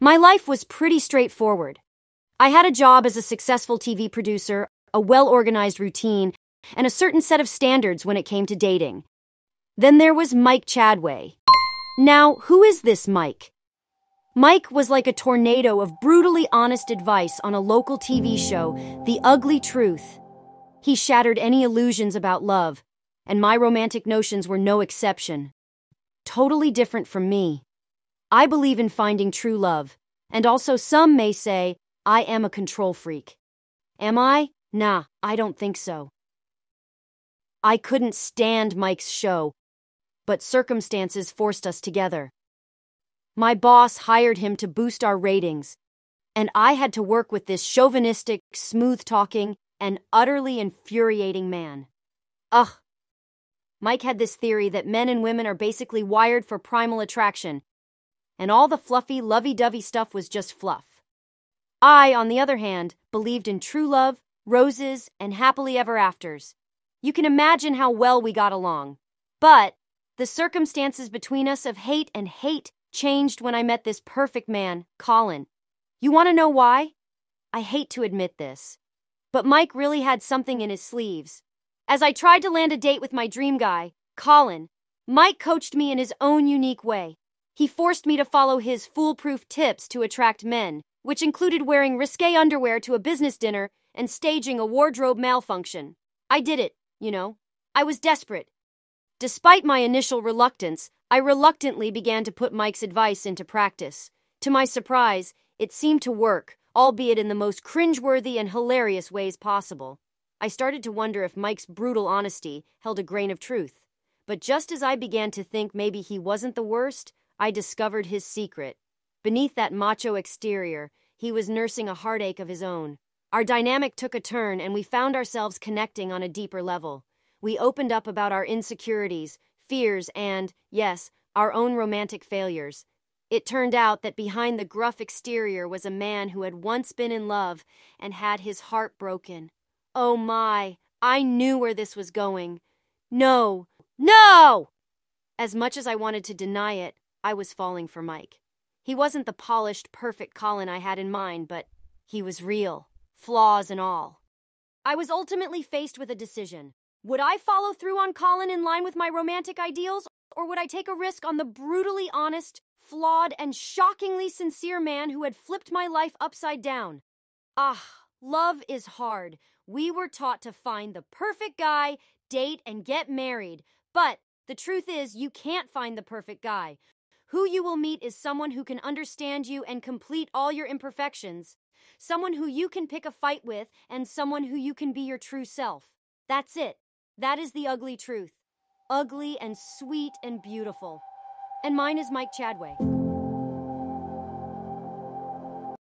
My life was pretty straightforward. I had a job as a successful TV producer, a well-organized routine, and a certain set of standards when it came to dating. Then there was Mike Chadway. Now, who is this Mike? Mike was like a tornado of brutally honest advice on a local TV show, The Ugly Truth. He shattered any illusions about love, and my romantic notions were no exception. Totally different from me. I believe in finding true love, and also some may say I am a control freak. Am I? Nah, I don't think so. I couldn't stand Mike's show, but circumstances forced us together. My boss hired him to boost our ratings, and I had to work with this chauvinistic, smooth-talking, and utterly infuriating man. Ugh. Mike had this theory that men and women are basically wired for primal attraction, and all the fluffy, lovey-dovey stuff was just fluff. I, on the other hand, believed in true love, roses, and happily ever afters. You can imagine how well we got along. But the circumstances between us of hate and hate changed when I met this perfect man, Colin. You want to know why? I hate to admit this, but Mike really had something in his sleeves. As I tried to land a date with my dream guy, Colin, Mike coached me in his own unique way. He forced me to follow his foolproof tips to attract men, which included wearing risque underwear to a business dinner and staging a wardrobe malfunction. I did it, I was desperate. Despite my initial reluctance, I reluctantly began to put Mike's advice into practice. To my surprise, it seemed to work, albeit in the most cringeworthy and hilarious ways possible. I started to wonder if Mike's brutal honesty held a grain of truth. But just as I began to think maybe he wasn't the worst, I discovered his secret. Beneath that macho exterior, he was nursing a heartache of his own. Our dynamic took a turn, and we found ourselves connecting on a deeper level. We opened up about our insecurities, fears, and, yes, our own romantic failures. It turned out that behind the gruff exterior was a man who had once been in love and had his heart broken. Oh my, I knew where this was going. No! As much as I wanted to deny it, I was falling for Mike. He wasn't the polished, perfect Colin I had in mind, but he was real, flaws and all. I was ultimately faced with a decision. Would I follow through on Colin in line with my romantic ideals, or would I take a risk on the brutally honest, flawed, and shockingly sincere man who had flipped my life upside down? Love is hard. We were taught to find the perfect guy, date, and get married. But the truth is, you can't find the perfect guy. Who you will meet is someone who can understand you and complete all your imperfections. Someone who you can pick a fight with, and someone who you can be your true self. That's it. That is the ugly truth. Ugly and sweet and beautiful. And mine is Mike Chadway.